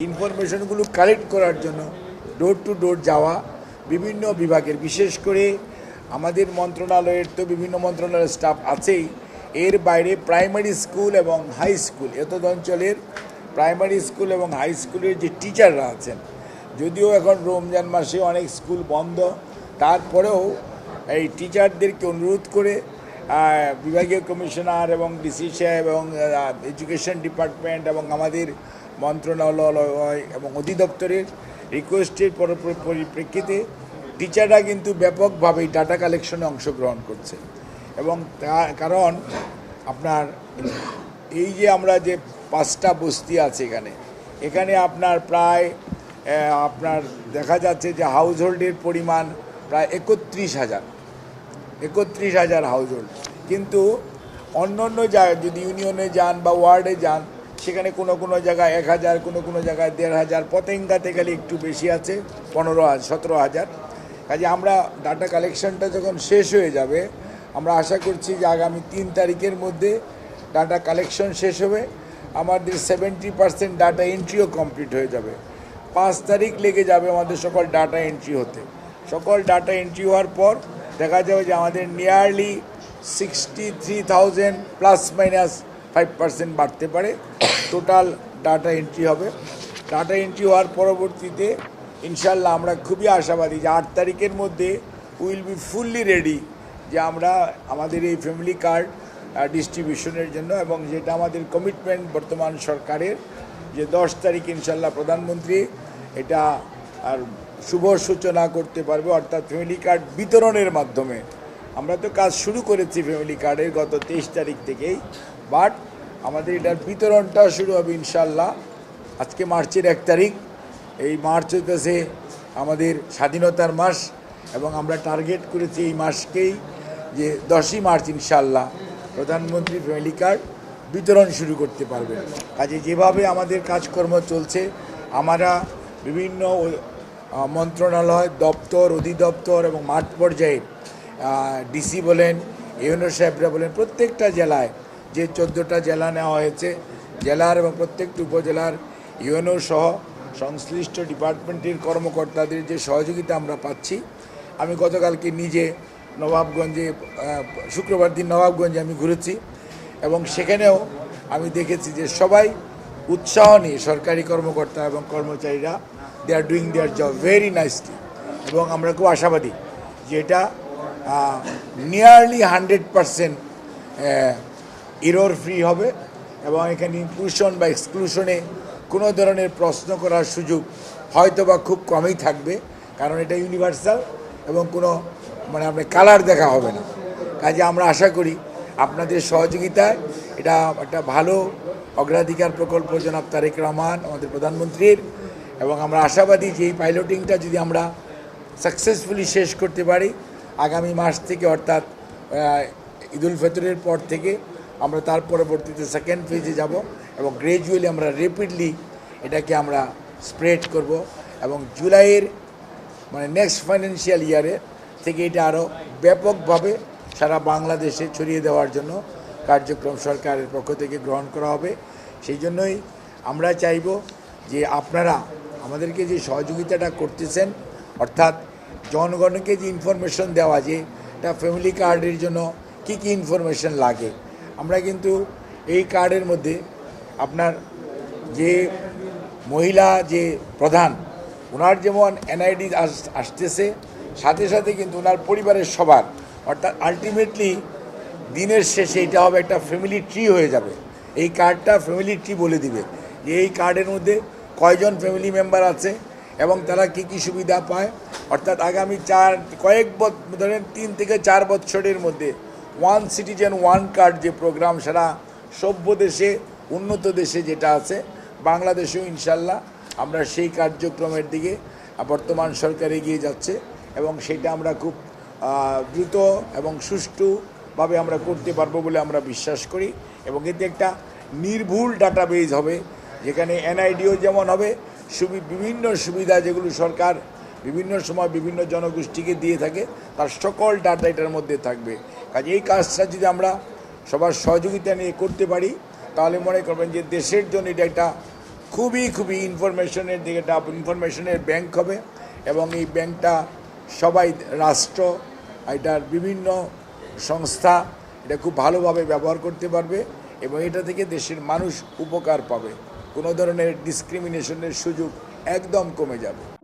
ইনফরমেশনগুলো কালেক্ট করার জন্য ডোর টু ডোর যাওয়া বিভিন্ন বিভাগের, বিশেষ করে আমাদের মন্ত্রণালয়ের তো বিভিন্ন মন্ত্রণালয়ের স্টাফ আছেই, এর বাইরে প্রাইমারি স্কুল এবং হাই স্কুল এতদ অঞ্চলের প্রাইমারি স্কুল এবং হাই স্কুলের যে টিচাররা আছেন, যদিও এখন রমজান মাসে অনেক স্কুল বন্ধ, তারপরেও এই টিচারদেরকে অনুরোধ করে বিভাগীয় কমিশনার এবং ডিসি সাহেব এবং এডুকেশন ডিপার্টমেন্ট এবং আমাদের মন্ত্রণালয় এবং অধিদপ্তরের রিকোয়েস্টের পরিপ্রেক্ষিতে টিচাররা কিন্তু ব্যাপকভাবে ডাটা কালেকশনে অংশগ্রহণ করছে। এবং কারণ আপনার এই যে আমরা যে 5টা বস্তি আছে এখানে আপনার প্রায় আপনার দেখা যাচ্ছে যে হাউসহোল্ডের পরিমাণ প্রায় 31,000 হাউসহোল্ড, কিন্তু অন্য অন্য জায়গায় যদি ইউনিয়নে যান বা ওয়ার্ডে যান সেখানে কোনো জায়গায় 1,000, কোনো জায়গায় 1,500, পতেঙ্গাতে গেলে একটু বেশি আছে 17,000। কাজে আমরা ডাটা কালেকশনটা যখন শেষ হয়ে যাবে, আমরা আশা করছি যে আগামী 3 তারিখের মধ্যে ডাটা কালেকশন শেষ হবে, আমাদের 70% ডাটা এন্ট্রিও কমপ্লিট হয়ে যাবে। 5 তারিখ লেগে যাবে আমাদের সকল ডাটা এন্ট্রি হতে। সকল ডাটা এন্ট্রি হওয়ার পর দেখা যাবে যে আমাদের নিয়ারলি 63,000 ±5% বাড়তে পারে টোটাল ডাটা এন্ট্রি হবে। ডাটা এন্ট্রি হওয়ার পরবর্তীতে ইনশাল্লাহ আমরা খুবই আশাবাদী যে 8 তারিখের মধ্যে উইল বি ফুললি রেডি যে আমরা আমাদের এই ফ্যামিলি কার্ড ডিস্ট্রিবিউশনের জন্য, এবং যেটা আমাদের কমিটমেন্ট বর্তমান সরকারের যে 10 তারিখ ইনশাল্লাহ প্রধানমন্ত্রী এটা আর শুভ সূচনা করতে পারবে, অর্থাৎ ফ্যামিলি কার্ড বিতরণের মাধ্যমে। আমরা তো কাজ শুরু করেছি ফ্যামিলি কার্ডের গত 23 তারিখ থেকেই, বাট আমাদের এটার বিতরণটা শুরু হবে ইনশাল্লাহ আজকে মার্চের 1 তারিখ। এই মার্চ হইতেছে আমাদের স্বাধীনতার মাস, এবং আমরা টার্গেট করেছি এই মাসকেই যে 10ই মার্চ ইনশাল্লাহ প্রধানমন্ত্রী ফ্যামিলি কার্ড বিতরণ শুরু করতে পারবে। কাজে যেভাবে আমাদের কাজকর্ম চলছে, আমরা বিভিন্ন মন্ত্রণালয়, দপ্তর, অধিদপ্তর এবং মাঠ পর্যায়ে ডিসি বলেন, ইউনো সাহেবরা বলেন, প্রত্যেকটা জেলায় যে 14টা জেলা নেওয়া হয়েছে, জেলার এবং প্রত্যেকটি উপজেলার ইউনো সহ সংশ্লিষ্ট ডিপার্টমেন্টের কর্মকর্তাদের যে সহযোগিতা আমরা পাচ্ছি। আমি গতকালকে নিজে নবাবগঞ্জে, শুক্রবার দিন নবাবগঞ্জে আমি ঘুরেছি, এবং সেখানেও আমি দেখেছি যে সবাই উৎসাহ নিয়ে সরকারি কর্মকর্তা এবং কর্মচারীরা they are doing their job very nicely, এবং আমরা খুব আশাবাদী যে এটা নিয়ারলি 100% এরর ফ্রি হবে, এবং এখানে ইনক্লুশন বা এক্সক্লুশনে কোনো ধরনের প্রশ্ন করার সুযোগ হয়তো বা খুব কমই থাকবে, কারণ এটা ইউনিভার্সাল এবং কোনো আপনার কালার দেখা হবে না। কাজে আমরা আশা করি আপনাদের সহযোগিতায় এটা একটা ভালো অগ্রাধিকার প্রকল্প জনাব তারেক রহমান আমাদের প্রধানমন্ত্রীর, এবং আমরা আশাবাদী যে এই পাইলটিংটা যদি আমরা সাকসেসফুলি শেষ করতে পারি আগামী মাস থেকে, অর্থাৎ ঈদুল ফিতরের পর থেকে আমরা তার পরবর্তীতে সেকেন্ড ফেজে যাব, এবং গ্র্যাজুয়ালি আমরা র্যাপিডলি এটাকে আমরা স্প্রেড করব, এবং জুলাইয়ের নেক্সট ফাইন্যান্সিয়াল ইয়ারে থেকে এটা আরও ব্যাপকভাবে সারা বাংলাদেশে ছড়িয়ে দেওয়ার জন্য কার্যক্রম সরকারের পক্ষ থেকে গ্রহণ করা হবে। সেই জন্যই আমরা চাইব যে আপনারা আমাদেরকে যে সহযোগিতাটা করতেছেন, অর্থাৎ জনগণকে যে ইনফরমেশন দেওয়া, যে একটা ফ্যামিলি কার্ডের জন্য কি কি ইনফরমেশন লাগে, আমরা কিন্তু এই কার্ডের মধ্যে আপনার যে মহিলা যে প্রধান, ওনার যেমন এনআইডি আসতেছে, সাথে সাথে কিন্তু ওনার পরিবারের সবার, অর্থাৎ আলটিমেটলি দিনের শেষে এটা হবে একটা ফ্যামিলি ট্রি হয়ে যাবে। এই কার্ডটা ফ্যামিলি ট্রি বলে দিবে যে এই কার্ডের মধ্যে কয়জন ফ্যামিলি মেম্বার আছে এবং তারা কি কি সুবিধা পায়, অর্থাৎ আগামী ধরেন 3 থেকে 4 বছরের মধ্যে 1 সিটিজেন 1 কার্ড যে প্রোগ্রাম সারা সভ্য দেশে, উন্নত দেশে যেটা আছে, বাংলাদেশেও ইনশাল্লাহ আমরা সেই কার্যক্রমের দিকে বর্তমান সরকার এগিয়ে যাচ্ছে, এবং সেটা আমরা খুব দ্রুত এবং সুষ্ঠুভাবে আমরা করতে পারবো বলে আমরা বিশ্বাস করি। এবং এতে একটা নির্ভুল ডাটাবেজ হবে, যেখানে এনআইডিও যেমন হবে, বিভিন্ন সুবিধা যেগুলো সরকার বিভিন্ন সময় বিভিন্ন জনগোষ্ঠীকে দিয়ে থাকে, তার সকল ডাটা এটার মধ্যে থাকবে। কাজে এই কাজটা যদি আমরা সবার সহযোগিতা নিয়ে করতে পারি, তাহলে মনে করবেন যে দেশের জন্য এটা একটা খুবই ইনফরমেশনের দিকে ইনফরমেশনের ব্যাংক হবে এবং এই ব্যাংকটা সবাই রাষ্ট্র এটার বিভিন্ন সংস্থা এটা খুব ভালোভাবে ব্যবহার করতে পারবে এবং এটা থেকে দেশের মানুষ উপকার পাবে। কোনো ধরনের ডিসক্রিমিনেশনের সুযোগ একদম কমে যাবে।